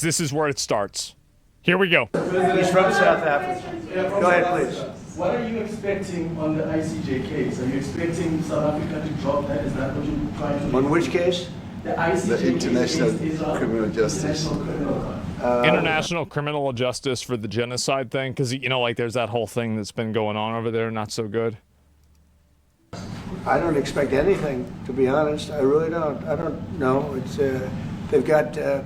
this is where it starts. Here we go. He's from South Africa. Go ahead, please. What are you expecting on the ICJ case? Are you expecting South Africa to drop that? Is that what you're trying to do? On which case? The ICJ The International case Criminal Justice. International Criminal Justice for the genocide thing, because, you know, like, there's that whole thing that's been going on over there, not so good. I don't expect anything, to be honest. I really don't. I don't know. It's they've got a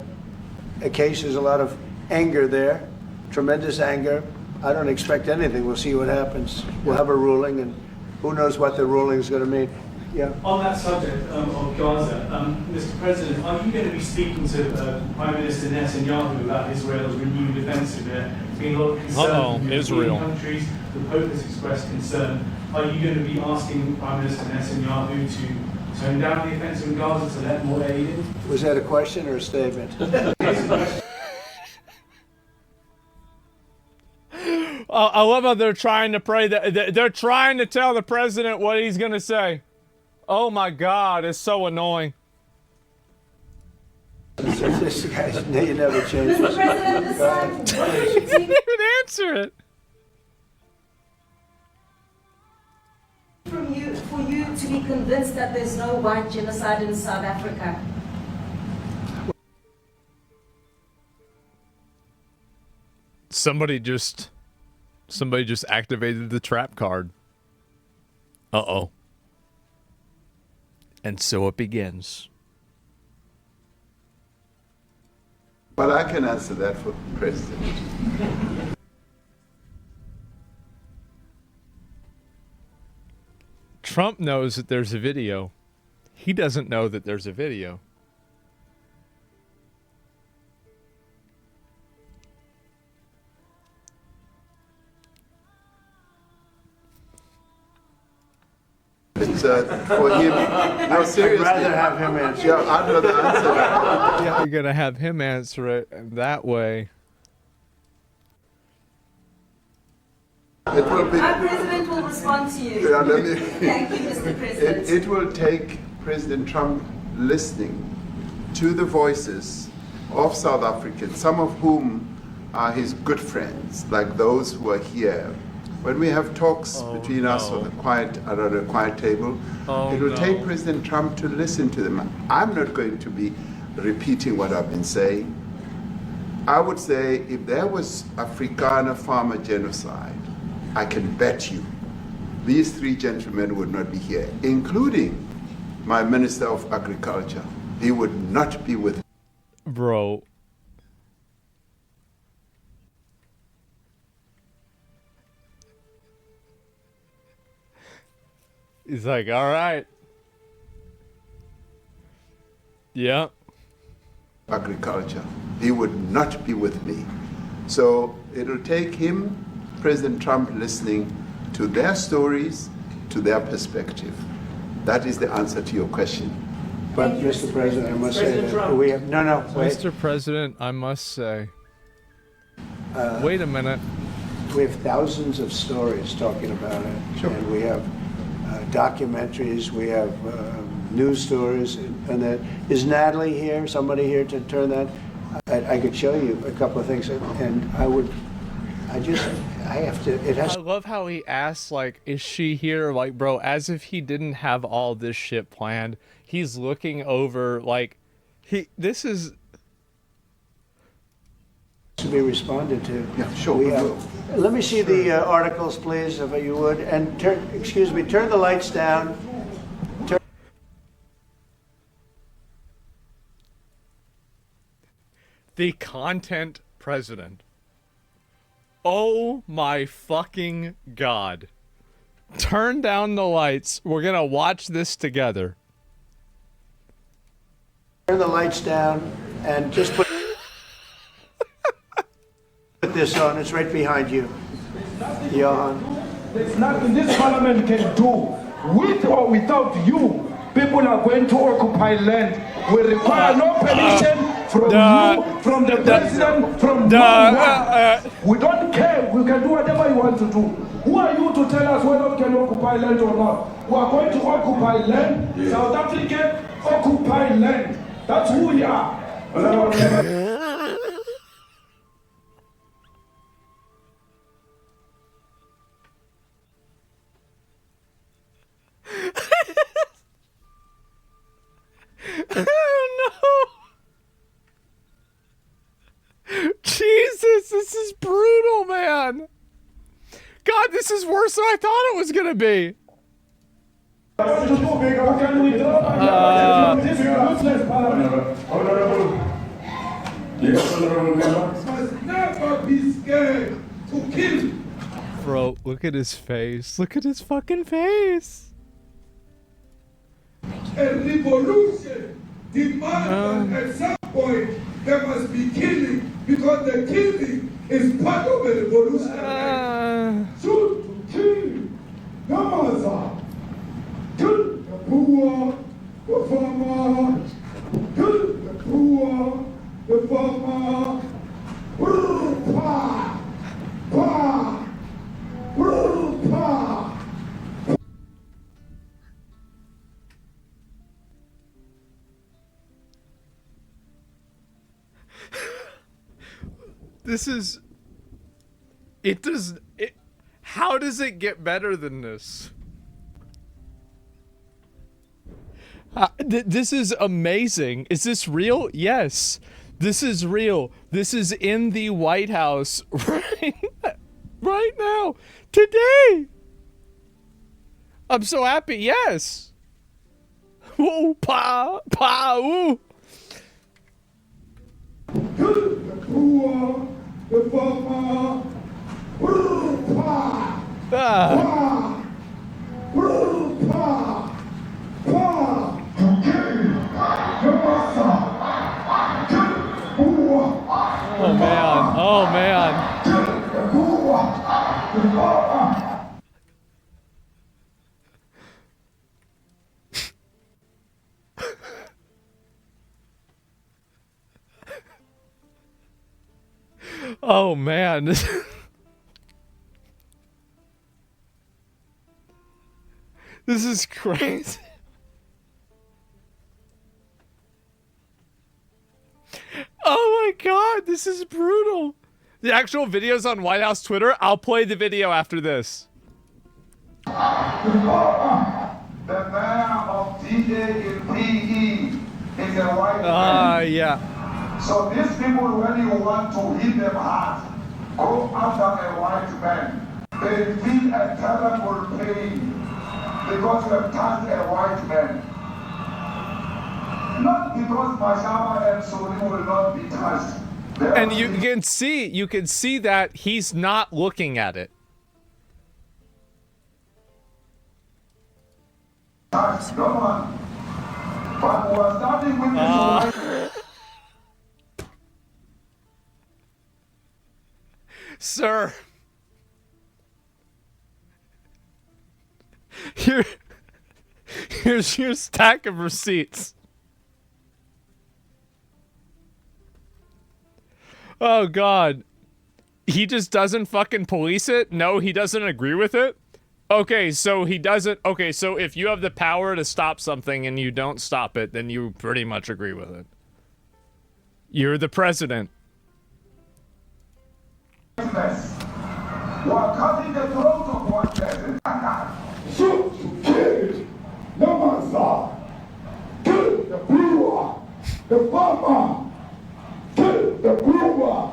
case. There's a lot of anger there, tremendous anger. I don't expect anything. We'll see what happens. We'll have a ruling, and who knows what the ruling is going to mean. Yeah. On that subject of Gaza, Mr. President, are you going to be speaking to Prime Minister Netanyahu about Israel's renewed offensive there? There's been a lot of concern from European countries. The Pope has expressed concern. Are you going to be asking Prime Minister Netanyahu to tone down the offensive in Gaza to let more aid in? Was that a question or a statement? I love how they're trying to pray that they're trying to tell the president what he's going to say. Oh my God, it's so annoying. This guy's, you never change. Mr. President, this time, He didn't even answer it. for you to be convinced that there's no white genocide in South Africa. Somebody just activated the trap card. Uh-oh. And so it begins. But I can answer that for the President. Trump knows that there's a video. He doesn't know that there's a video. It's for him. No, seriously. I'd rather have him answer. Yeah, I'd rather answer that. Yeah, you're gonna have him answer it that way. It will be. Our president will respond to you. Yeah, let me, Thank you, Mr. President. it will take President Trump listening to the voices of South Africans, some of whom are his good friends, like those who are here. When we have talks between us around a quiet table, it will take President Trump to listen to them. I'm not going to be repeating what I've been saying. I would say if there was Afrikaner farmer genocide, I can bet you these three gentlemen would not be here, including my Minister of Agriculture. He would not be with. Bro. He's like, all right. Yeah. Agriculture. He would not be with me. So it'll take him, President Trump, listening to their stories, to their perspective. That is the answer to your question. But, Mr. President, I must say that we have, no, wait. Mr. President, I must say. Wait a minute. We have thousands of stories talking about it. Sure. And we have documentaries, we have news stories, and that. Is Natalie here, somebody here to turn that? I could show you a couple of things, and I have to, it has. I love how he asks, like, is she here? Like, bro, as if he didn't have all this shit planned. He's looking over, like, this is... To be responded to. Yeah, sure. We have, let me see the articles, please, if you would, and turn the lights down. The content president. Oh my fucking God. Turn down the lights. We're gonna watch this together. Turn the lights down and just put this on. It's right behind you, Johan. There's nothing this parliament can do. With or without you, people are going to occupy land. We require no permission from you, from the president, from no one. We don't care. We can do whatever you want to do. Who are you to tell us whether we can occupy land or not? We are going to occupy land. Yeah. South Africa occupy land. That's who we are. this is brutal, man. God, this is worse than I thought it was gonna be. Never be scared to kill. Bro, look at his face. Look at his fucking face. A revolution demands that at some point there must be killing because the killing is part of a revolution. Shoot to kill. Namaza. Kill the poor, the farmer. Kill the poor, the farmer. Pa, pa, pa. This is... It does... How does it get better than this? This is amazing. Is this real? Yes. This is real. This is in the White House right now. Today. I'm so happy. Yes. Ooh, pa, pa, ooh. The poor, the farmer, pa, pa, pa, pa, to kill the master. Oh man, oh man. The poor, the farmer. Oh man. This is crazy. Oh my god, this is brutal. The actual video's on White House Twitter. I'll play the video after this. The mayor of DA in PE is a white man. Yeah. So these people, when you want to hit them hard, go after a white man. They feel a terrible pain because you have touched a white man. Not because Mashaba and Suri will not be touched. And you can see that he's not looking at it. Touched, no one. But we are starting with this white. Sir. Here's your stack of receipts. Oh god. He just doesn't fucking police it? No, he doesn't agree with it? Okay, so he doesn't... Okay, so if you have the power to stop something and you don't stop it, then you pretty much agree with it. You're the president. We are cutting the throat of one person. Shoot to kill. No man's kill the brewer, the farmer. Kill the brewer,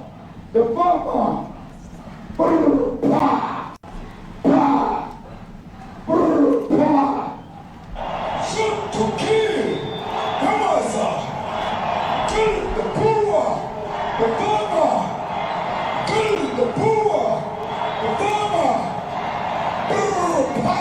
the farmer. Pa, pa, pa. Shoot to kill. Come on, sir. Kill the brewer, the farmer. Kill the poor, the farmer. Pa, pa, pa.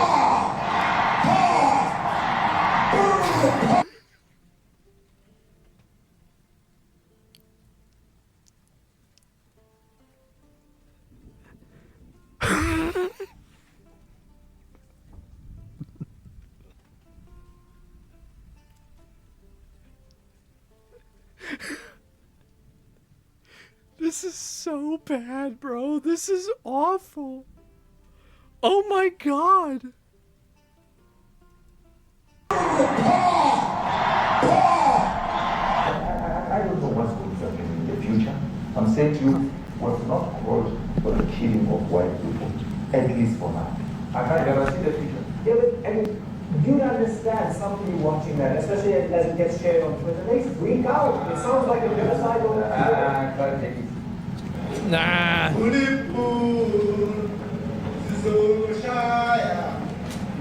This is so bad, bro. This is awful. Oh my god. I don't know what's going to happen in the future. I'm saying to you, was not called for the killing of white people, at least for now. I can't guarantee the future. Yeah, but I mean, you'd understand somebody watching that, especially as it gets shared on Twitter. They freak out. It sounds like a genocide. Nah.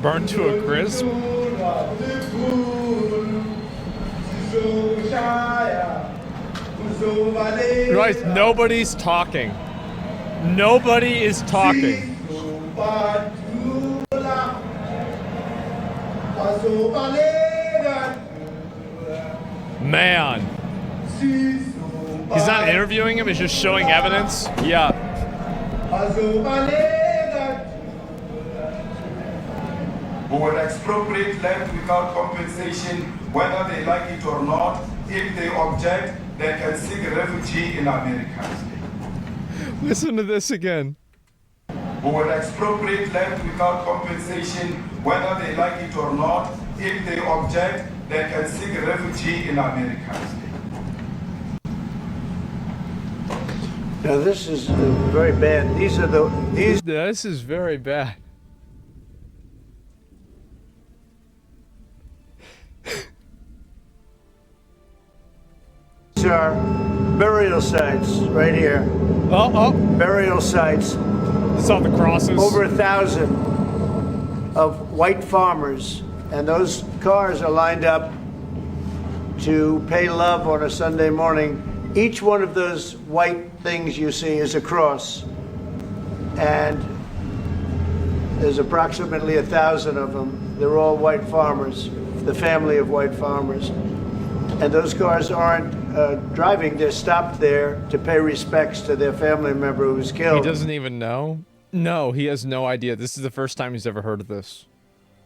Burned to a crisp. Right, nobody's talking. Nobody is talking. Man. He's not interviewing him, he's just showing evidence? Yeah. Who will expropriate land without compensation, whether they like it or not. If they object, they can seek refugee in America. Listen to this again. Who will expropriate land without compensation, whether they like it or not. If they object, they can seek refugee in America. Now this is very bad. This is very bad. These are burial sites right here. Burial sites. It's all the crosses. Over 1,000 of white farmers, and those cars are lined up to pay love on a Sunday morning. Each one of those white things you see is a cross, and there's approximately 1,000 of them. They're all white farmers, the family of white farmers. And those cars aren't driving, they're stopped there to pay respects to their family member who was killed. He doesn't even know? No, he has no idea. This is the first time he's ever heard of this.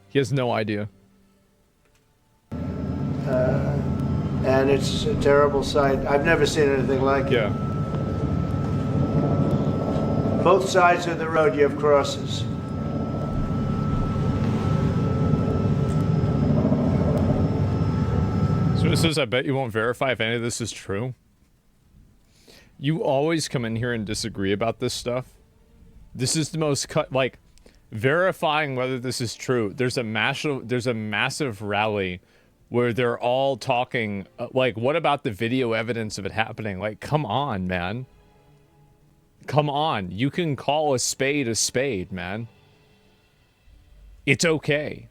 He has no idea. And it's a terrible sight. I've never seen anything like it. Yeah. Both sides of the road you have crosses. So it says, I bet you won't verify if any of this is true. You always come in here and disagree about this stuff. This is the most like, verifying whether this is true. There's a massive rally where they're all talking, like, what about the video evidence of it happening? Like, come on, man. Come on. You can call a spade, man. It's okay.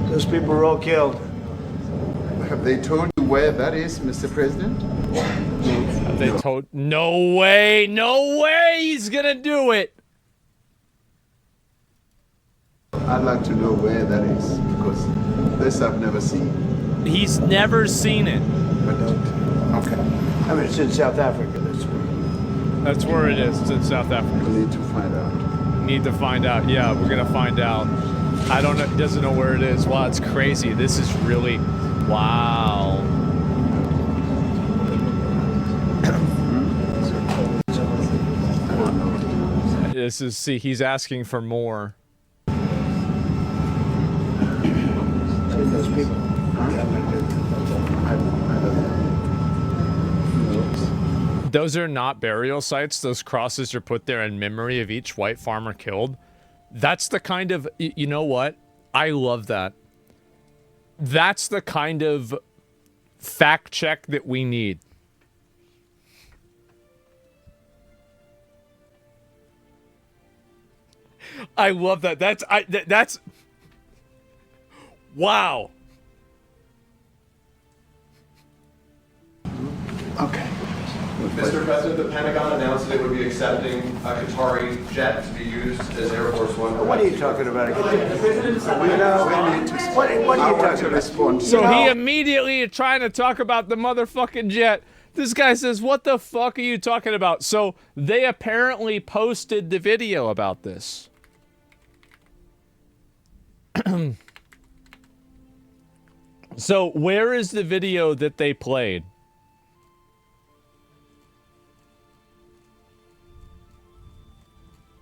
Those people were all killed. Have they told you where that is, Mr. President? Have they told? No way! No way he's gonna do it! I'd like to know where that is, because this I've never seen. He's never seen it. But okay. I mean, it's in South Africa. That's where it is. It's in South Africa. We need to find out. Need to find out. Yeah, we're gonna find out. I don't know. He doesn't know where it is. Wow, it's crazy. This is really... Wow. This is... See, he's asking for more. Those people. Those are not burial sites. Those crosses are put there in memory of each white farmer killed. That's the kind of... You know what? I love that. That's the kind of fact check that we need. I love that. That's... Wow. Okay. Mr. President, the Pentagon announced that it would be accepting a Qatari jet to be used as Air Force One. What are you talking about? What are you talking about? So he immediately is trying to talk about the motherfucking jet. This guy says, what the fuck are you talking about? So they apparently posted the video about this. So where is the video that they played?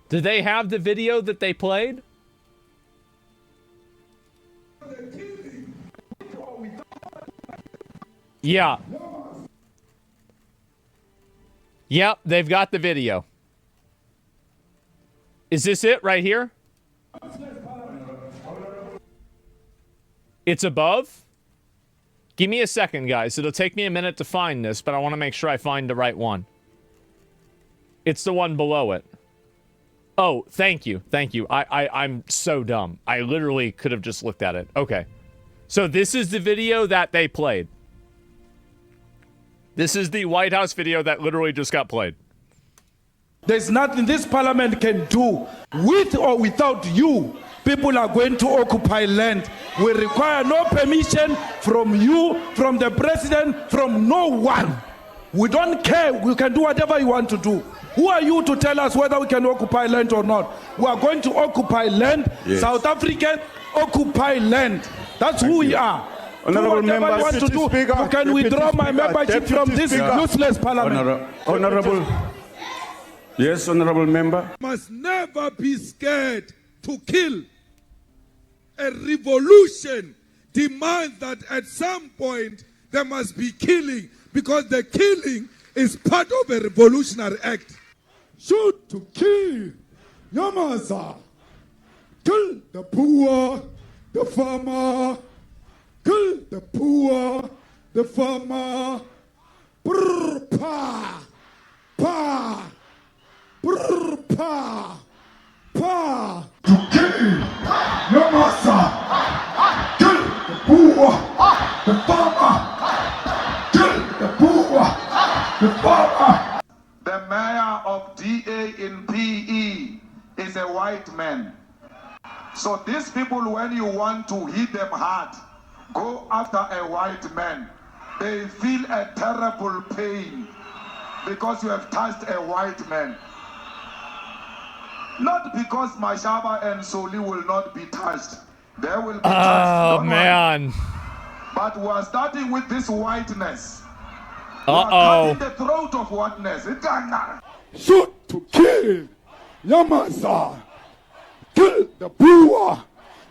Do they have the video that they played? Yeah. Yep, they've got the video. Is this it right here? It's above? Give me a second, guys. It'll take me a minute to find this, but I want to make sure I find the right one. It's the one below it. Oh, thank you. Thank you. I'm so dumb. I literally could have just looked at it. Okay. So this is the video that they played. This is the White House video that literally just got played. There's nothing this parliament can do. With or without you, people are going to occupy land. We require no permission from you, from the president, from no one. We don't care. We can do whatever you want to do. Who are you to tell us whether we can occupy land or not? We are going to occupy land. Yes. South African occupy land. That's who we are. Honorable do whatever member, you want to do. Speaker, You can withdraw my membership from this useless parliament. Honorable. Yes, honorable member. Must never be scared to kill. A revolution demands that at some point there must be killing, because the killing is part of a revolutionary act. Shoot to kill. Yamasa. Kill the poor, the farmer. Kill the poor, the farmer. Brr, pa. Pa. Brr, pa. Pa. To kill. Yamasa. Kill the poor, the farmer. Kill the poor, the farmer. The mayor of DA in PE is a white man. So these people, when you want to hit them hard, go after a white man. They feel a terrible pain because you have touched a white man. Not because Mashaba and Soli will not be touched. They will be touched. Oh, man. But we are starting with this whiteness. Uh-oh. Cutting the throat of whiteness. Shoot to kill. Yamasa. Kill the poor,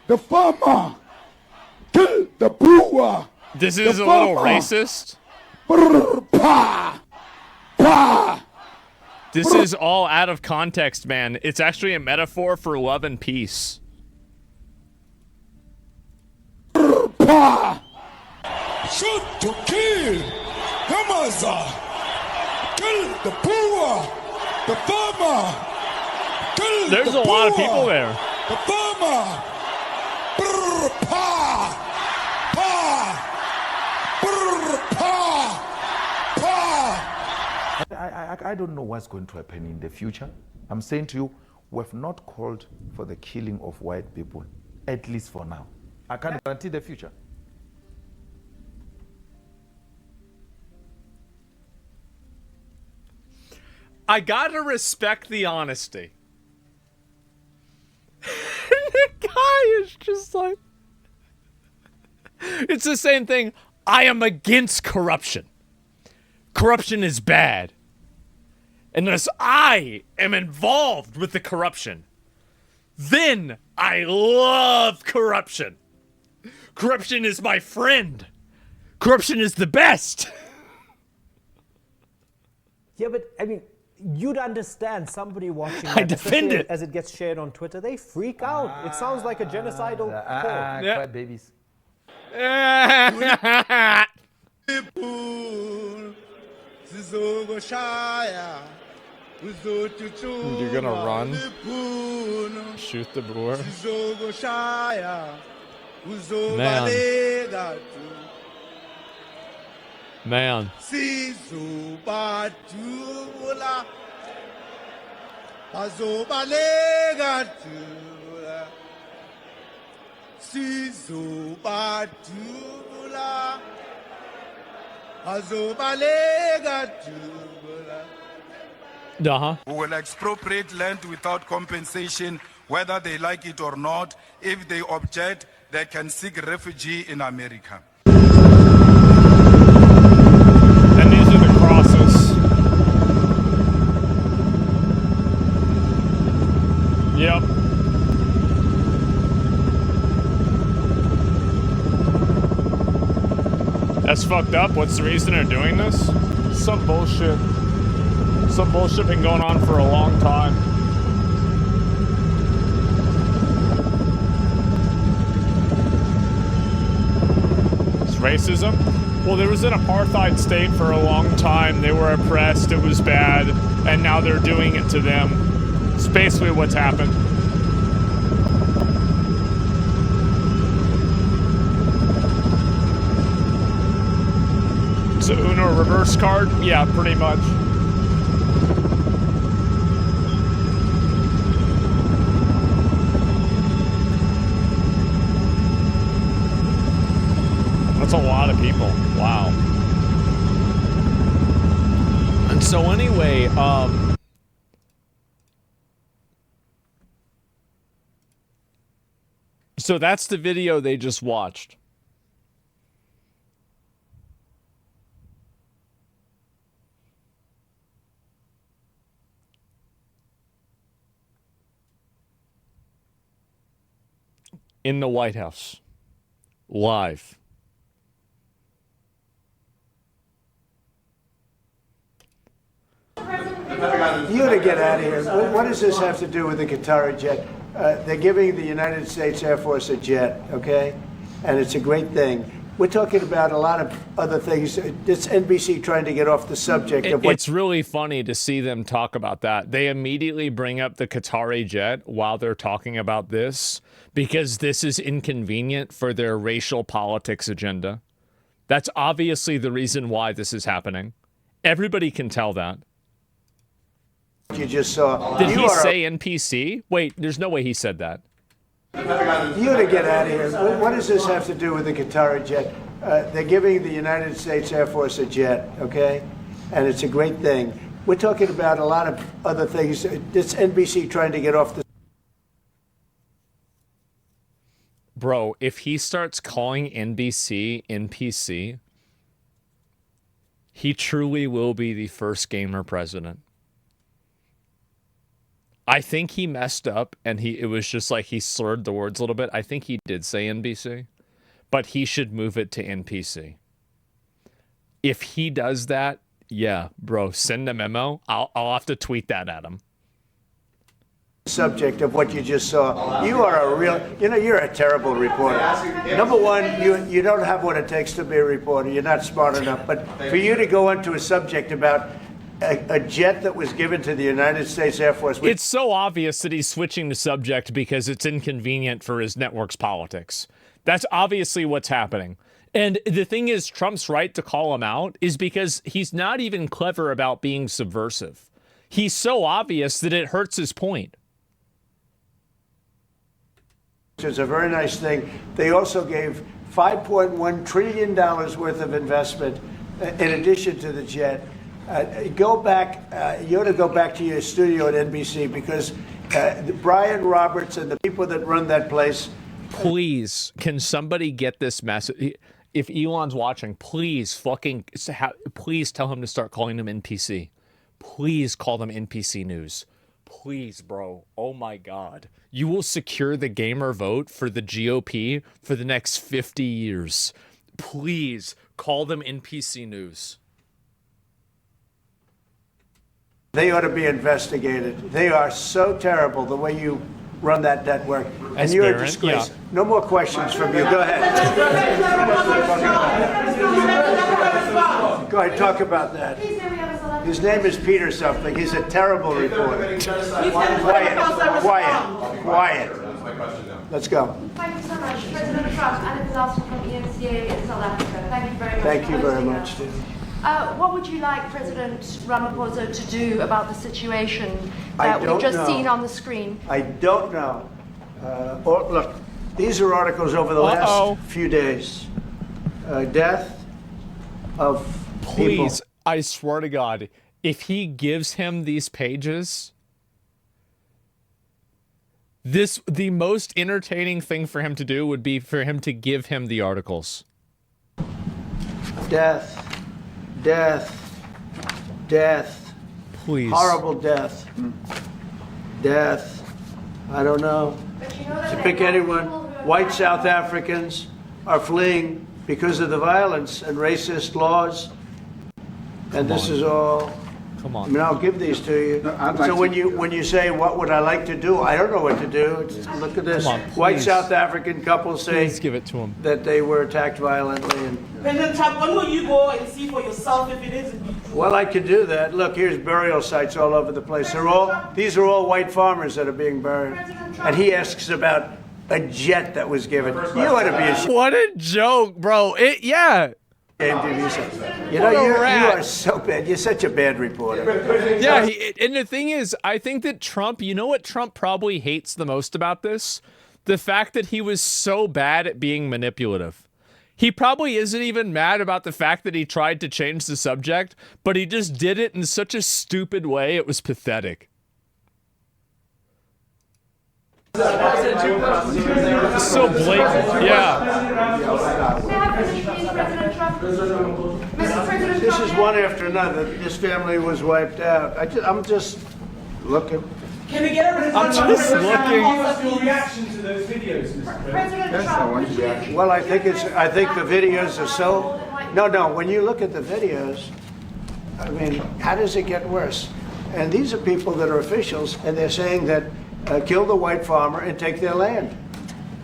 the farmer. Kill the poor. This is a little racist. Brr, pa. Pa. This is all out of context, man. It's actually a metaphor for love and peace. Brr, pa. Shoot to kill. Yamasa. Kill the poor, the farmer. Kill There's the a lot of poor, people there. The farmer. Brr, pa. Pa. Brr, pa. Pa. I don't know what's going to happen in the future. I'm saying to you, we have not called for the killing of white people, at least for now. I can't guarantee the future. I gotta respect the honesty. The guy is just like... It's the same thing. I am against corruption. Corruption is bad. Unless I am involved with the corruption, then I love corruption. Corruption is my friend. Corruption is the best. Yeah, but I mean, you'd understand somebody watching I that, defend especially it. as it gets shared on Twitter, they freak out. It sounds like a genocidal call. Cry babies. You're gonna run? Shoot the boar? Man. Man. Uh-huh. Who will expropriate land without compensation, whether they like it or not. If they object, they can seek refuge in America. And these are the crosses. Yep. That's fucked up. What's the reason they're doing this? Some bullshit. Some bullshit been going on for a long time. It's racism? Well, there was an apartheid state for a long time. They were oppressed. It was bad. And now they're doing it to them. It's basically what's happened. It's a Uno reverse card? Yeah, pretty much. That's a lot of people. Wow. And so anyway, so that's the video they just watched. In the White House. Live. You gotta get out of here. What does this have to do with the Qatari jet? They're giving the United States Air Force a jet, okay? And it's a great thing. We're talking about a lot of other things. It's NBC trying to get off the subject of what... It's really funny to see them talk about that. They immediately bring up the Qatari jet while they're talking about this because this is inconvenient for their racial politics agenda. That's obviously the reason why this is happening. Everybody can tell that. You just saw. Did he say NPC? Wait, there's no way he said that. You gotta get out of here. What does this have to do with the Qatari jet? They're giving the United States Air Force a jet, okay? And it's a great thing. We're talking about a lot of other things. It's NBC trying to get off the... Bro, if he starts calling NBC NPC, he truly will be the first gamer president. I think he messed up and it was just like he slurred the words a little bit. I think he did say NBC, but he should move it to NPC. If he does that, yeah, bro, send a memo. I'll have to tweet that at him. Subject of what you just saw. You are a real, you're a terrible reporter. Number one, you don't have what it takes to be a reporter. You're not smart enough. But for you to go into a subject about a jet that was given to the United States Air Force. It's so obvious that he's switching the subject because it's inconvenient for his network's politics. That's obviously what's happening. And the thing is, Trump's right to call him out is because he's not even clever about being subversive. He's so obvious that it hurts his point. It's a very nice thing. They also gave $5.1 trillion worth of investment in addition to the jet. Go back, you ought to go back to your studio at NBC because Brian Roberts and the people that run that place. Please, can somebody get this message? If Elon's watching, please please tell him to start calling them NPC. Please call them NPC News. Please, bro. Oh my God. You will secure the gamer vote for the GOP for the next 50 years. Please call them NPC News. They ought to be investigated. They are so terrible the way you run that network. And you're a disgrace. Yeah. No more questions from you. Go ahead. Go ahead, talk about that. His name is Peter something. He's a terrible reporter. Quiet. Let's go. Thank you so much. President Trump, Anna Disaster from EMCA in South Africa. Thank you very much. Thank you very much, Steve. What would you like President Ramaphosa to do about the situation that we've just seen on the screen? I don't know. Look, these are articles over the last few days. Death of people. Please, I swear to God, if he gives him these pages, the most entertaining thing for him to do would be for him to give him the articles. Death. Please. Horrible death. Death. I don't know. To pick anyone, white South Africans are fleeing because of the violence and racist laws. And this is all. Come on. I mean, I'll give these to you. So when you say, what would I like to do? I don't know what to do. Look at this. On, white South African couple say give it to him. That they were attacked violently. President Trump, when will you go and see for yourself if it is Well, I could do that. Look, here's burial sites all over the place. These are all white farmers that are being buried. And he asks about a jet that was given. You ought to be ashamed. What a joke, bro. Yeah. You know, you are so bad. You're such a bad reporter. Yeah, and the thing is, I think that Trump, you know what Trump probably hates the most about this? The fact that he was so bad at being manipulative. He probably isn't even mad about the fact that he tried to change the subject, but he just did it in such a stupid way, it was pathetic. So blatant, yeah. This is one after another. This family was wiped out. I'm just looking. Can we get a I'm just looking. your reaction to those videos, Mr. President? Yes, I want your reaction. Well, I think the videos are so. No. When you look at the videos, I mean, how does it get worse? And these are people that are officials, and they're saying that kill the white farmer and take their land.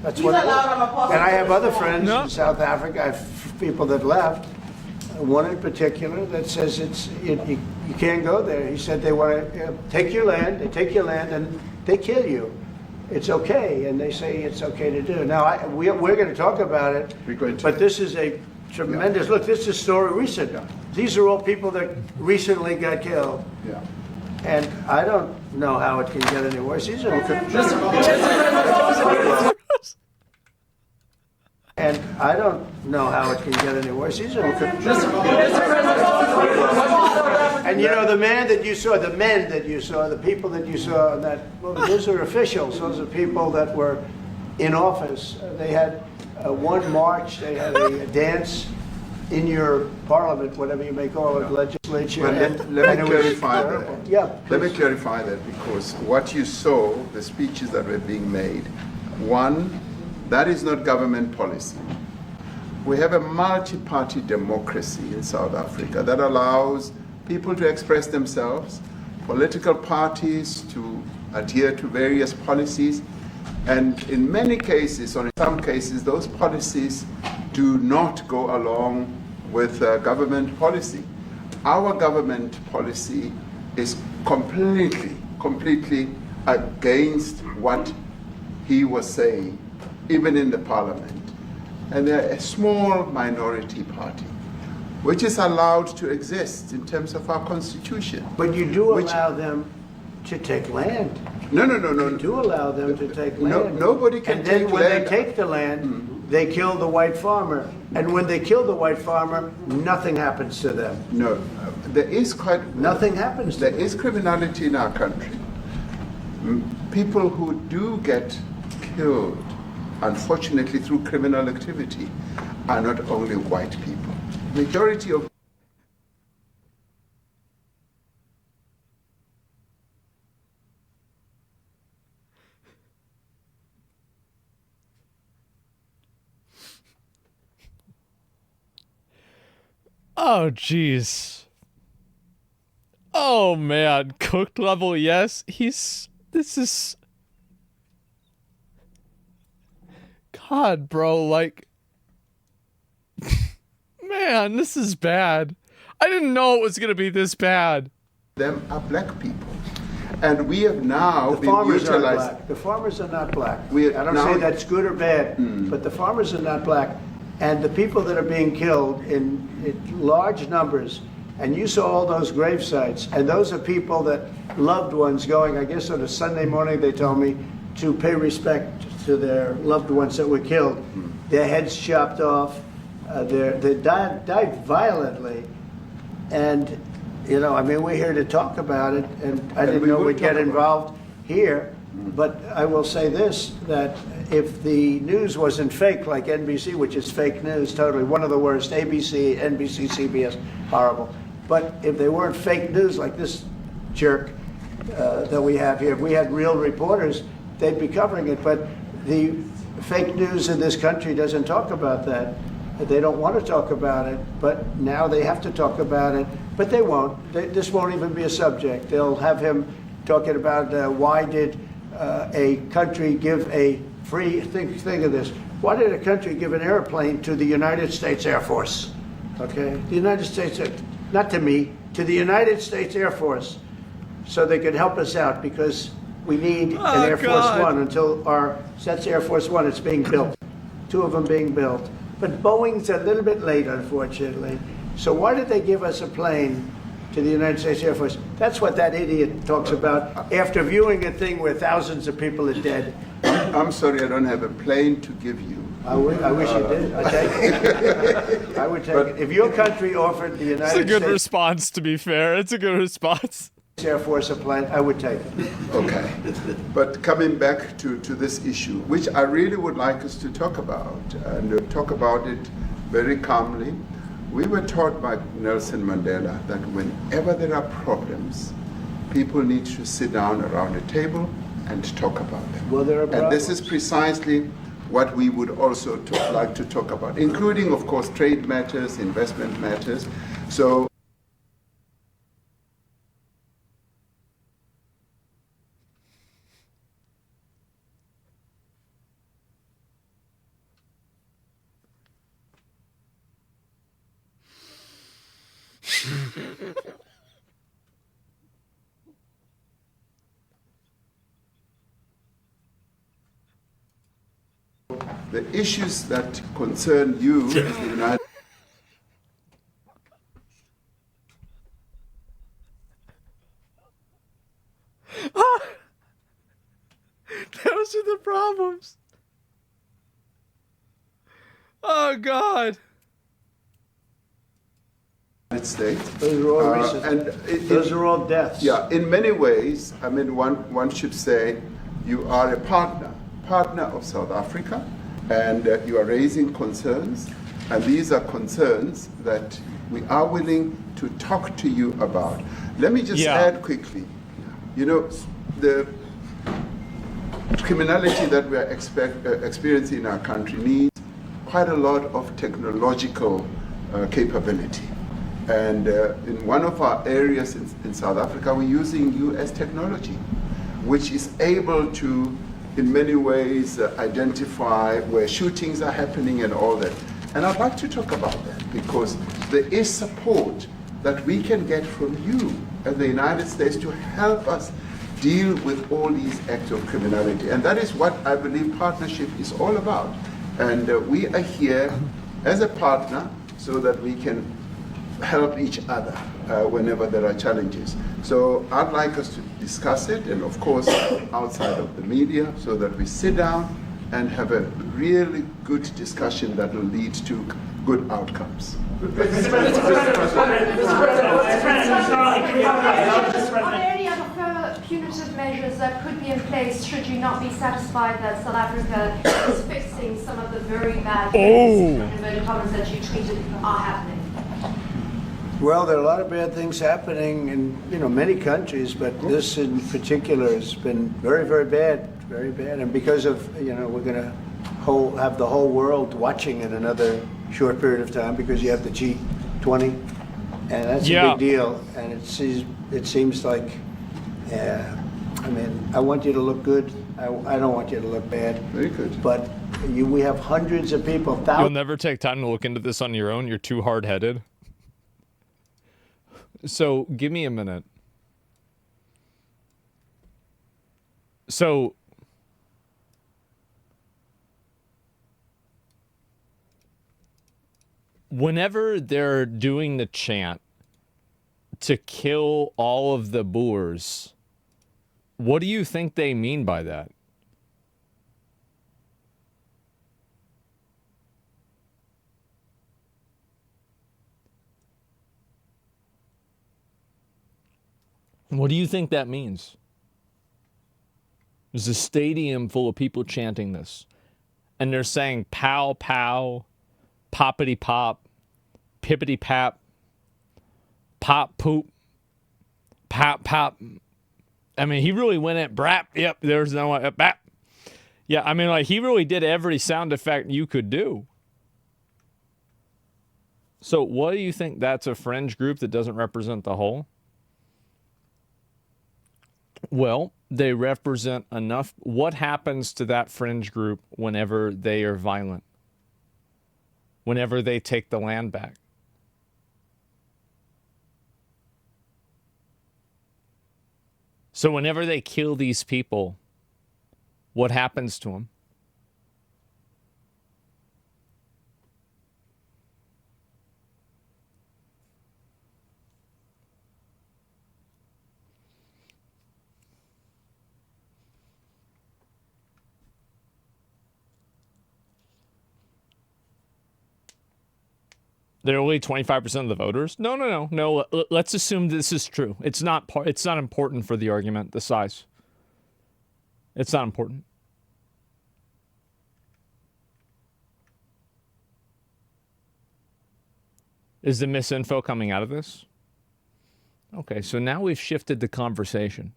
That's what. And I have other friends in South Africa. I have people that left. One in particular that says you can't go there. He said they want to take your land, they take your land, and they kill you. It's okay, and they say it's okay to do. Now, we're going to talk about it, but this is a tremendous, look, this is a story recent. These are all people that recently got killed. Yeah. And I don't know how it can get any worse. These are And I don't know how it can get any worse. These are And you know, the men that you saw, the people that you saw, those are officials. Those are people that were in office. They had one march, they had a dance in your parliament, whatever you may call it, legislature. Well, let me clarify that. Yeah. Let me clarify that, because what you saw, the speeches that were being made, one, that is not government policy. We have a multi-party democracy in South Africa that allows people to express themselves, political parties to adhere to various policies, and in many cases, or in some cases, those policies do not go along with government policy. Our government policy is completely against what he was saying, even in the parliament. And they're a small minority party, which is allowed to exist in terms of our constitution. But you do allow them to take land. No. You do allow them to take land. Nobody can take land. And then when they take the land, they kill the white farmer. And when they kill the white farmer, nothing happens to them. No, there is nothing happens to them. There is criminality in our country. People who do get killed, unfortunately through criminal activity, are not only white people. Majority of Oh, jeez. Oh, man. Cooked level, yes. This is... God, bro, like... Man, this is bad. I didn't know it was going to be this bad. Them are black people. And we have now been utilized. The farmers are not black. I don't say that's good or bad, but the farmers are not black. And the people that are being killed in large numbers, and you saw all those grave sites, and those are people that loved ones going, I guess on a Sunday morning, they told me, to pay respect to their loved ones that were killed. Their heads chopped off, they died violently. And, you know, I mean, we're here to talk about it, and I didn't know we'd get involved here. But I will say this, that if the news wasn't fake like NBC, which is fake news totally, one of the worst, ABC, NBC, CBS, horrible. But if they weren't fake news like this jerk that we have here, if we had real reporters, they'd be covering it. But the fake news in this country doesn't talk about that. They don't want to talk about it, but now they have to talk about it. But they won't. This won't even be a subject. They'll have him talking about why did a country give a free, think of this, why did a country give an airplane to the United States Air Force? Okay, the United States, not to me, to the United States Air Force, so they could help us out, because we need an Air Force One until that's Air Force One, it's being built. 2 of them being built. But Boeing's a little bit late, unfortunately. So why did they give us a plane to the United States Air Force? That's what that idiot talks about after viewing a thing where thousands of people are dead. I'm sorry, I don't have a plane to give you. I wish you did. I'd take it. I would take it. If your country offered the United States... It's a good response, to be fair. It's a good response. Air Force a plane, I would take it. Okay. But coming back to this issue, which I really would like us to talk about, and talk about it very calmly. We were taught by Nelson Mandela that whenever there are problems, people need to sit down around a table and talk about them. Well, there are problems. And this is precisely what we would also like to talk about, including, of course, trade matters, investment matters. So the issues that concern you as the United Those are the problems. Oh, God. States. Those are all recent. Those are all deaths. Yeah, in many ways, I mean, one should say you are a partner of South Africa, and you are raising concerns, and these are concerns that we are willing to talk to you about. Let me just add quickly, you know, the criminality that we are experiencing in our country needs quite a lot of technological capability. And in one of our areas in South Africa, we're using US technology, which is able to, in many ways, identify where shootings are happening and all that. And I'd like to talk about that, because there is support that we can get from you as the United States to help us deal with all these acts of criminality. And that is what I believe partnership is all about. And we are here as a partner so that we can help each other whenever there are challenges. So I'd like us to discuss it, and of course outside of the media, so that we sit down and have a really good discussion that will lead to good outcomes. Are there any other further punitive measures that could be in place should you not be satisfied that South Africa is fixing some of the very bad things, inverted commas, that you tweeted are happening? Well, there are a lot of bad things happening in many countries, but this in particular has been very, very bad, very bad. And because of we're going to have the whole world watching in another short period of time, because you have the G20, and that's a big deal. And it seems like, I mean, I want you to look good. I don't want you to look bad. Very good. But we have hundreds of people. You'll never take time to look into this on your own. You're too hard-headed. So, give me a minute. So, whenever they're doing the chant to kill all of the Boers, what do you think they mean by that? What do you think that means? There's a stadium full of people chanting this. And they're saying pow, pow, poppity pop, pippity pap, pop poop, pop pop. I mean, he really went at brap. Yep, there's no one. Bap. Yeah, I mean, like, he really did every sound effect you could do. So what do you think? That's a fringe group that doesn't represent the whole? Well, they represent enough. What happens to that fringe group whenever they are violent? Whenever they take the land back? So whenever they kill these people, what happens to them? They're only 25% of the voters? No. Let's assume this is true. It's not important for the argument, the size. It's not important. Is the misinfo coming out of this? Okay, so now we've shifted the conversation.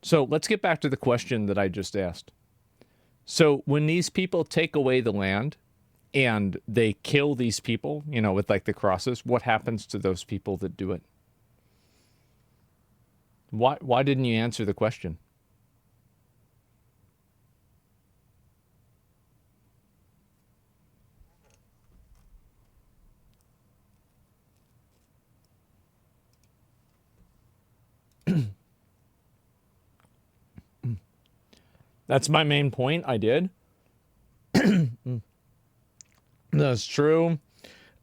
So let's get back to the question that I just asked. So when these people take away the land and they kill these people, you know, with like the crosses, what happens to those people that do it? Why didn't you answer the question? That's my main point. I did. That's true.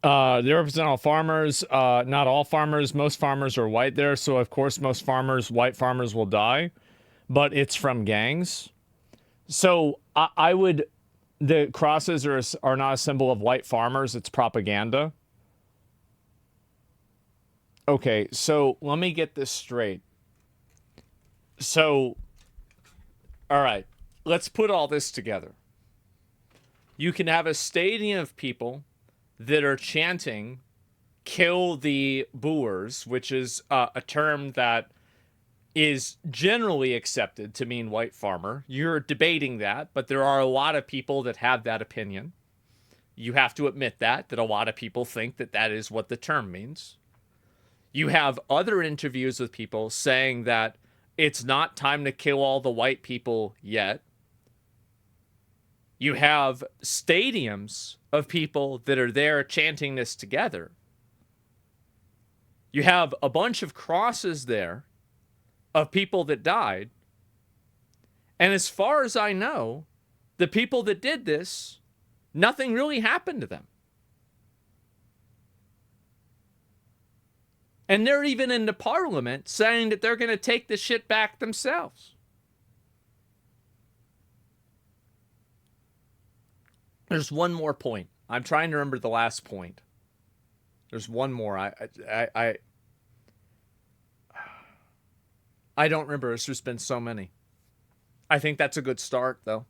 They represent all farmers. Not all farmers. Most farmers are white there. So, of course, most farmers, white farmers will die. But it's from gangs. So, I would... The crosses are not a symbol of white farmers. It's propaganda. Okay, so let me get this straight. So, all right, let's put all this together. You can have a stadium of people that are chanting, kill the Boers, which is a term that is generally accepted to mean white farmer. You're debating that, but there are a lot of people that have that opinion. You have to admit that a lot of people think that that is what the term means. You have other interviews with people saying that it's not time to kill all the white people yet. You have stadiums of people that are there chanting this together. You have a bunch of crosses there of people that died. And as far as I know, the people that did this, nothing really happened to them. And they're even in the parliament saying that they're going to take the shit back themselves. There's one more point. I'm trying to remember the last point. There's one more. I don't remember. There's just been so many. I think that's a good start, though.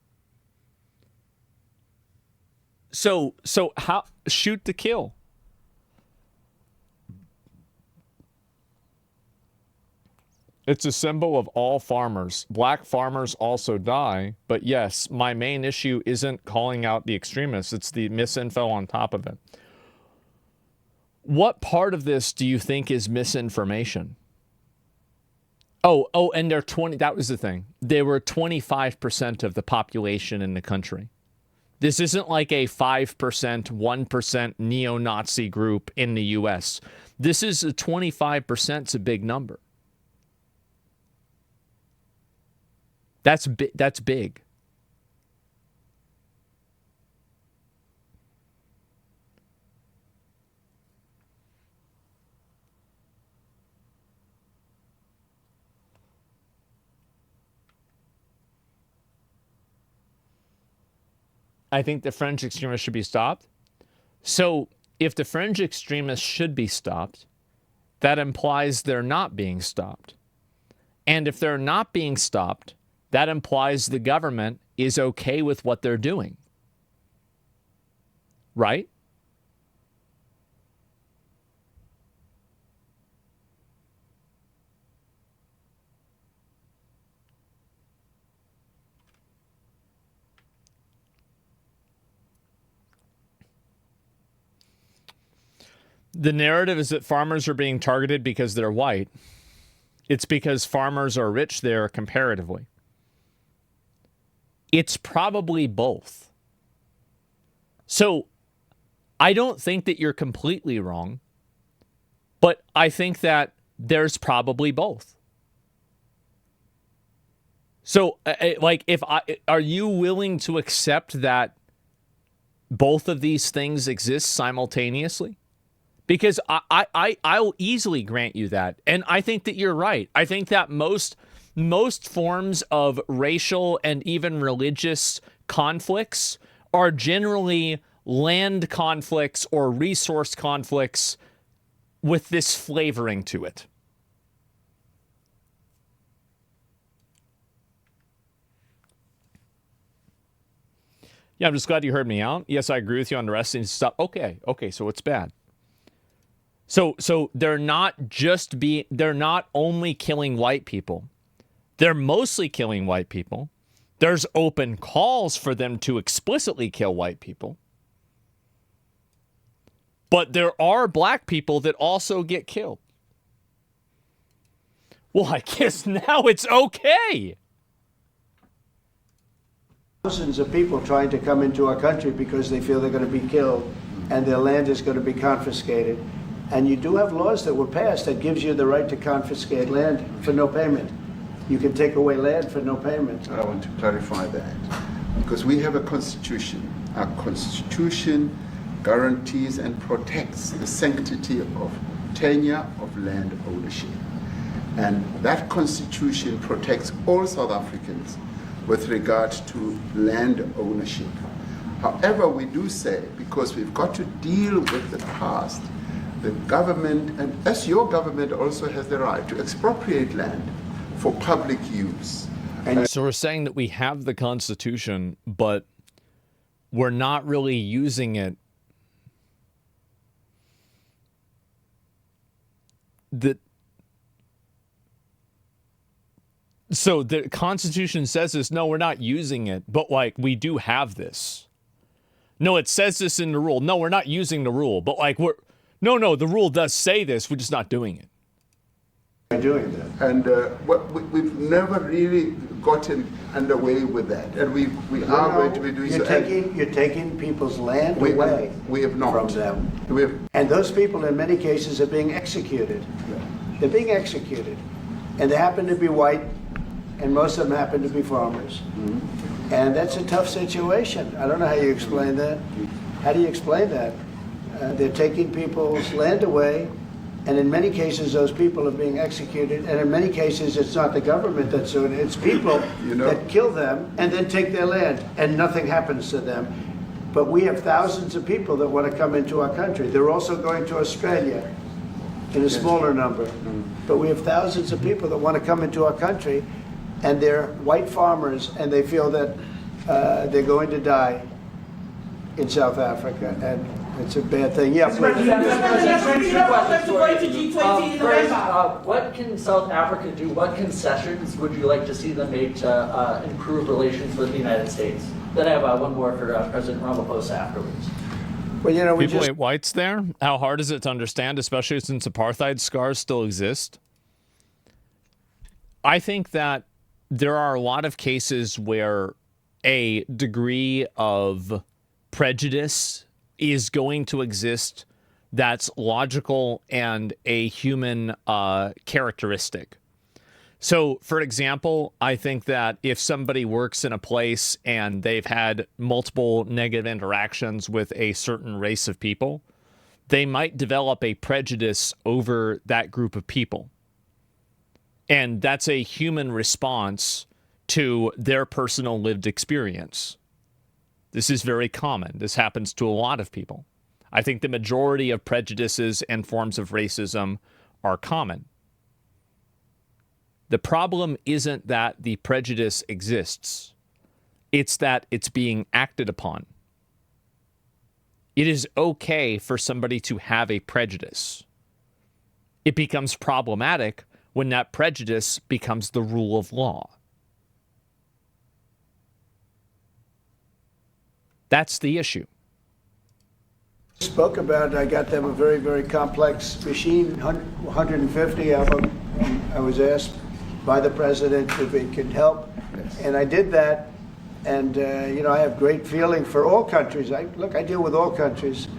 So how shoot to kill? It's a symbol of all farmers. Black farmers also die, but yes, my main issue isn't calling out the extremists. It's the misinfo on top of it. What part of this do you think is misinformation? Oh, and they're 20. That was the thing. They were 25% of the population in the country. This isn't like a 5%, 1% neo-Nazi group in the U.S. This is a 25%. It's a big number. That's big. I think the fringe extremists should be stopped. So if the fringe extremists should be stopped, that implies they're not being stopped. And if they're not being stopped, that implies the government is okay with what they're doing. Right? The narrative is that farmers are being targeted because they're white. It's because farmers are rich there comparatively. It's probably both. So I don't think that you're completely wrong, but I think that there's probably both. So, like, are you willing to accept that both of these things exist simultaneously? Because I'll easily grant you that. And I think that you're right. I think that most forms of racial and even religious conflicts are generally land conflicts or resource conflicts with this flavoring to it. Yeah, I'm just glad you heard me out. Yes, I agree with you on the rest and stuff. Okay, so it's bad. So they're not only killing white people. They're mostly killing white people. There's open calls for them to explicitly kill white people. But there are black people that also get killed. Well, I guess now it's okay. Thousands of people trying to come into our country because they feel they're going to be killed and their land is going to be confiscated. And you do have laws that were passed that gives you the right to confiscate land for no payment. You can take away land for no payment. I want to clarify that because we have a constitution. Our constitution guarantees and protects the sanctity of tenure of land ownership. And that constitution protects all South Africans with regard to land ownership. However, we do say, because we've got to deal with the past, the government, and as your government also has the right to expropriate land for public use. And so we're saying that we have the Constitution, but we're not really using it. So the Constitution says this, no, we're not using it, but like we do have this. No, it says this in the rule. No, we're not using the rule, but like no, the rule does say this, we're just not doing it. We're doing that. And we've never really gotten underway with that. And we are going to be doing so. You're taking people's land away we have not. From them. And those people in many cases are being executed. Yeah. They're being executed. And they happen to be white, and most of them happen to be farmers. Mm-hmm. And that's a tough situation. I don't know how you explain that. How do you explain that? They're taking people's land away, and in many cases those people are being executed, and in many cases it's not the government that's doing it, it's people that kill them and then take their land, and nothing happens to them. But we have thousands of people that want to come into our country. They're also going to Australia in a smaller number. Mm-hmm. But we have thousands of people that want to come into our country, and they're white farmers, and they feel that they're going to die in South Africa, and it's a bad thing. Yeah, what can South Africa do? What concessions would you like to see them make to improve relations with the United States? Then I have one more for President Ramaphosa afterwards. Well, you know, people hate whites there. How hard is it to understand, especially since apartheid scars still exist? I think that there are a lot of cases where a degree of prejudice is going to exist that's logical and a human characteristic. So, for example, I think that if somebody works in a place and they've had multiple negative interactions with a certain race of people, they might develop a prejudice over that group of people. And that's a human response to their personal lived experience. This is very common. This happens to a lot of people. I think the majority of prejudices and forms of racism are common. The problem isn't that the prejudice exists. It's that it's being acted upon. It is okay for somebody to have a prejudice. It becomes problematic when that prejudice becomes the rule of law. That's the issue. Spoke about, I got them a very, very complex machine, 150 of them. I was asked by the president if it could help, and I did that. And you know, I have great feeling for all countries. I deal with all countries.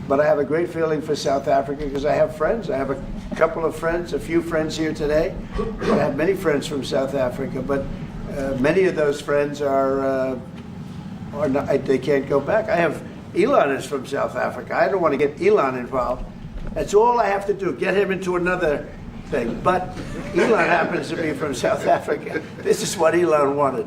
But I have a great feeling for South Africa because I have friends. I have a couple of friends, a few friends here today. But I have many friends from South Africa. But many of those friends are not, they can't go back. I have Elon is from South Africa. I don't want to get Elon involved. That's all I have to do, get him into another thing. But Elon happens to be from South Africa. This is what Elon wanted.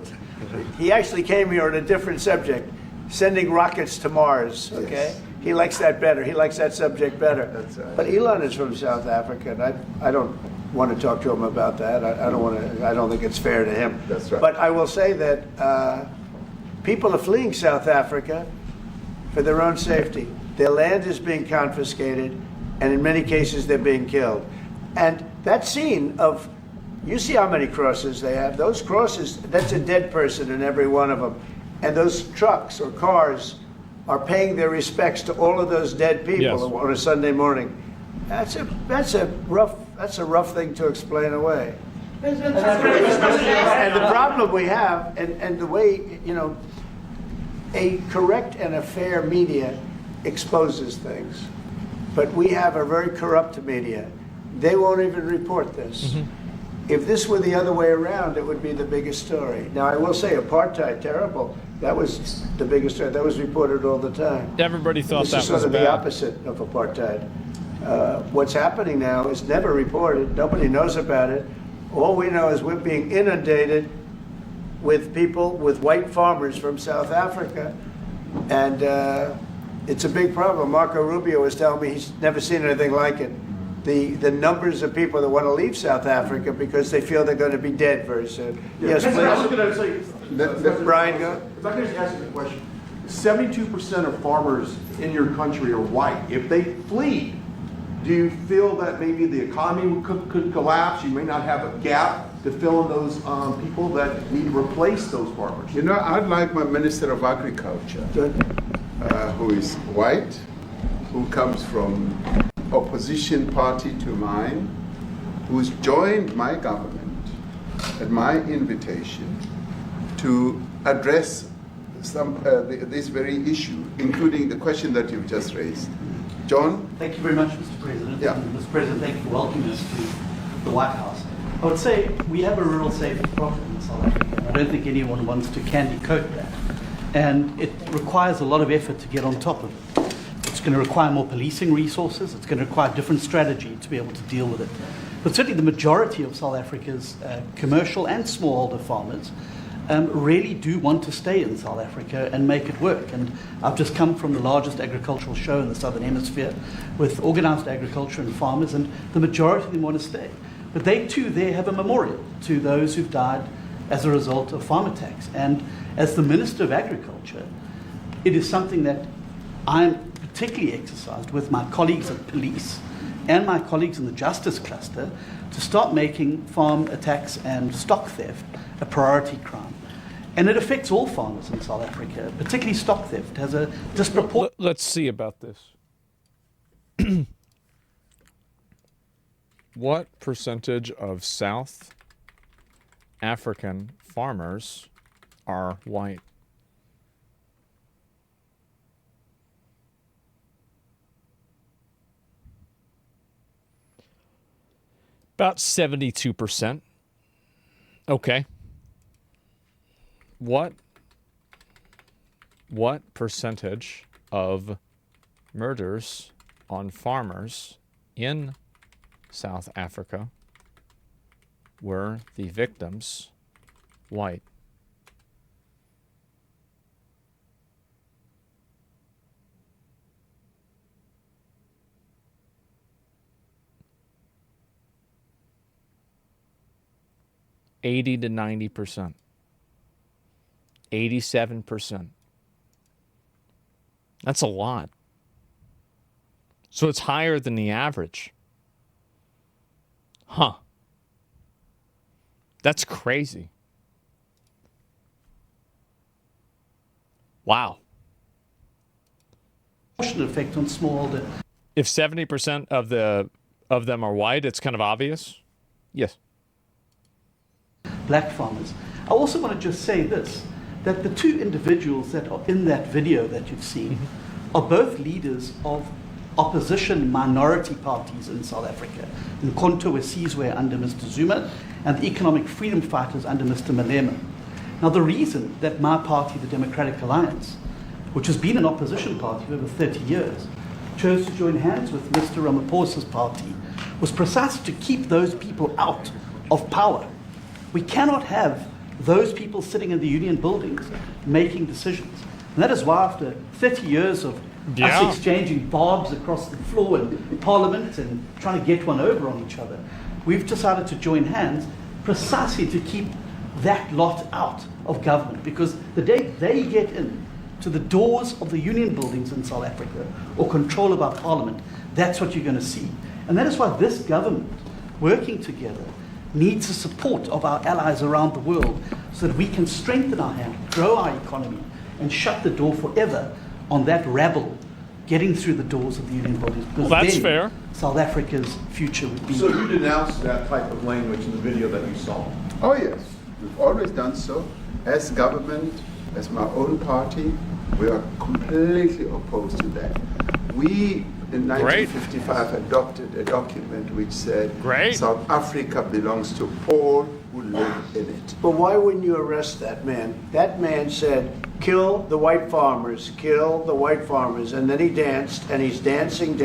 He actually came here on a different subject, sending rockets to Mars, okay? Yes. He likes that better. He likes that subject better. That's right. But Elon is from South Africa, and I don't want to talk to him about that. I don't think it's fair to him. That's right. But I will say that people are fleeing South Africa for their own safety. Their land is being confiscated, and in many cases they're being killed. And that scene of, you see how many crosses they have. Those crosses, that's a dead person in every one of them. And those trucks or cars are paying their respects to all of those dead people on a Sunday morning. That's a rough thing to explain away. And the problem we have, and the way, you know, a correct and a fair media exposes things. But we have a very corrupt media. They won't even report this. Mm-hmm. If this were the other way around, it would be the biggest story. Now, I will say apartheid, terrible. That was the biggest story. That was reported all the time. Everybody thought that was bad. This is sort of the opposite of apartheid. What's happening now is never reported. Nobody knows about it. All we know is we're being inundated with people, with white farmers from South Africa. And it's a big problem. Marco Rubio was telling me he's never seen anything like it. The numbers of people that want to leave South Africa because they feel they're going to be dead very soon. Yes, please. I was going to say, Brian, go. If I could just ask you a question. 72% of farmers in your country are white. If they flee, do you feel that maybe the economy could collapse? You may not have a gap to fill in those people that need to replace those farmers. You know, I'd like my Minister of Agriculture, who is white, who comes from opposition party to mine, who's joined my government at my invitation to address this very issue, including the question that you've just raised. John? Thank you very much, Mr. President. Yeah. Mr. President, thank you for welcoming us to the White House. I would say we have a rural safety problem in South Africa. I don't think anyone wants to candy coat that. And it requires a lot of effort to get on top of it. It's going to require more policing resources. It's going to require a different strategy to be able to deal with it. But certainly the majority of South Africa's commercial and smallholder farmers really do want to stay in South Africa and make it work. And I've just come from the largest agricultural show in the Southern Hemisphere with organized agriculture and farmers, and the majority of them want to stay. But they too there have a memorial to those who've died as a result of farm attacks. And as the Minister of Agriculture, it is something that I'm particularly exercised with my colleagues at police and my colleagues in the justice cluster to start making farm attacks and stock theft a priority crime. And it affects all farmers in South Africa, particularly stock theft has a disproportionate... Let's see about this. What percentage of South African farmers are white? About 72%. Okay. What percentage of murders on farmers in South Africa were the victims white? $80 to 90%. 87%. That's a lot. So it's higher than the average. Huh. That's crazy. Wow. effect on smallholder. If 70% of them are white, it's kind of obvious? Yes. Black farmers. I also want to just say this, that the two individuals that are in that video that you've seen are both leaders of opposition minority parties in South Africa. Nkonto Wesizwe under Mr. Zuma, and the economic freedom fighters under Mr. Malema. Now, the reason that my party, the Democratic Alliance, which has been an opposition party for over 30 years, chose to join hands with Mr. Ramaphosa's party was precisely to keep those people out of power. We cannot have those people sitting in the union buildings making decisions. And that is why after 30 years of us exchanging barbs across the floor in Parliament and trying to get one over on each other, we've decided to join hands precisely to keep that lot out of government. Because the day they get in to the doors of the union buildings in South Africa or control of our Parliament, that's what you're going to see. And that is why this government, working together, needs the support of our allies around the world so that we can strengthen our hand, grow our economy, and shut the door forever on that rabble getting through the doors of the union buildings. Because that's then fair. South Africa's future would be... So you denounced that type of language in the video that you saw? Oh yes, we've always done so. As government, as my own party, we are completely opposed to that. We, in 1955, adopted a document which said South Africa belongs to all who live in it. But why wouldn't you arrest that man? That man said, kill the white farmers, kill the white farmers. And then he danced, and he's dancing,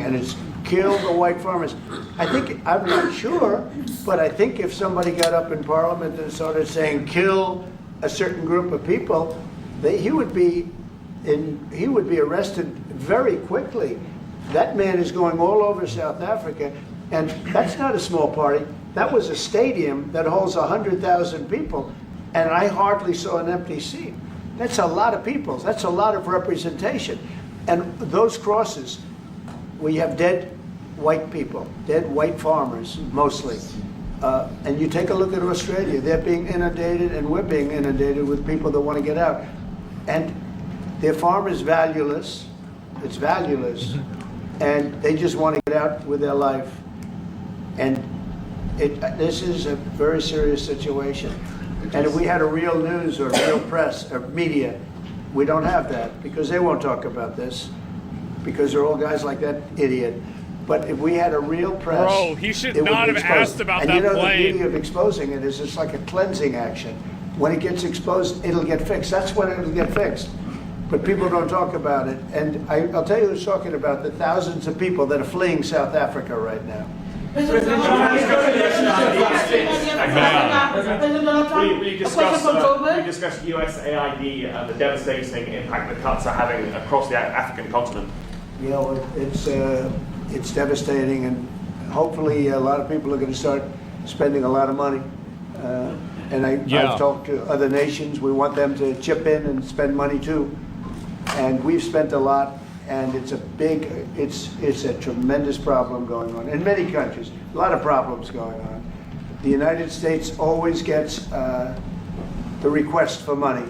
and it's kill the white farmers. I think, I'm not sure, but I think if somebody got up in Parliament and started saying kill a certain group of people, he would be arrested very quickly. That man is going all over South Africa, and that's not a small party. That was a stadium that holds 100,000 people, and I hardly saw an empty seat. That's a lot of people. That's a lot of representation. And those crosses, we have dead white people, dead white farmers, mostly. And you take a look at Australia, they're being inundated, and we're being inundated with people that want to get out. And their farm is valueless. It's valueless. And they just want to get out with their life. And this is a very serious situation. And if we had a real news or real press or media, we don't have that because they won't talk about this because they're all guys like that idiot. But if we had a real press, bro, he should not have asked about that plane. And plane. the beauty of exposing it is it's like a cleansing action. When it gets exposed, it'll get fixed. That's when it'll get fixed. But people don't talk about it. And I'll tell you who's talking about the thousands of people that are fleeing South Africa right now. We discussed USAID and the devastating impact the cuts are having across the African continent. Yeah, well, it's devastating, and hopefully a lot of people are going to start spending a lot of money. And I've talked to other nations. We want them to chip in and spend money too. And we've spent a lot. And it's a tremendous problem going on in many countries. A lot of problems going on. The United States always gets the request for money.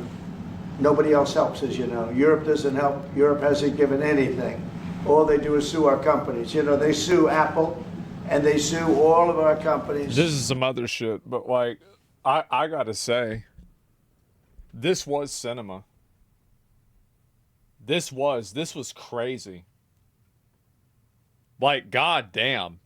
Nobody else helps, as you know. Europe doesn't help. Europe hasn't given anything. All they do is sue our companies. You know, they sue Apple, and they sue all of our companies. This is some other shit, but like, I gotta say, this was cinema. This was crazy. Like, goddamn.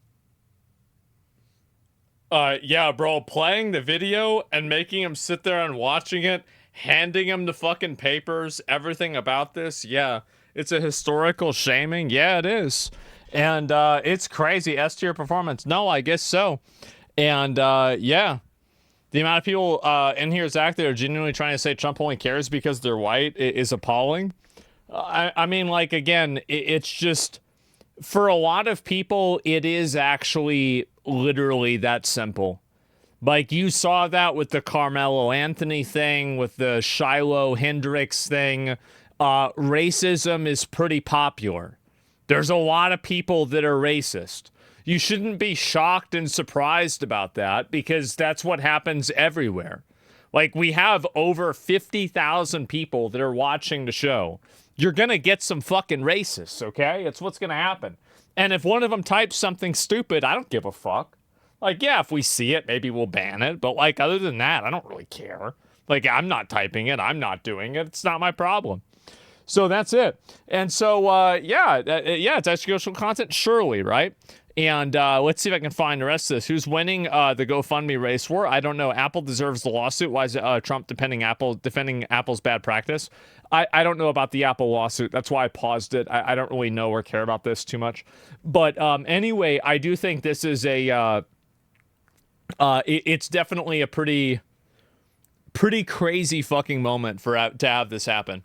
Yeah, bro, playing the video and making him sit there and watching it, handing him the fucking papers, everything about this, yeah, it's a historical shaming. Yeah, it is. And it's crazy. S-tier performance. No, I guess so. And yeah, the amount of people in here, Zach, that are genuinely trying to say Trump only cares because they're white is appalling. I mean, like, again, it's just, for a lot of people, it is actually literally that simple. Like, you saw that with the Carmelo Anthony thing, with the Shiloh Hendricks thing. Racism is pretty popular. There's a lot of people that are racist. You shouldn't be shocked and surprised about that because that's what happens everywhere. Like, we have over 50,000 people that are watching the show. You're going to get some fucking racists, okay? It's what's going to happen. And if one of them types something stupid, I don't give a fuck. Like, yeah, if we see it, maybe we'll ban it. But, like, other than that, I don't really care. Like, I'm not typing it. I'm not doing it. It's not my problem. So that's it. And so, yeah, it's educational content, surely, right? And let's see if I can find the rest of this. Who's winning the GoFundMe race war? I don't know. Apple deserves the lawsuit. Why is Trump defending Apple's bad practice? I don't know about the Apple lawsuit. That's why I paused it. I don't really know or care about this too much. But anyway, I do think this is it's definitely a pretty crazy fucking moment to have this happen.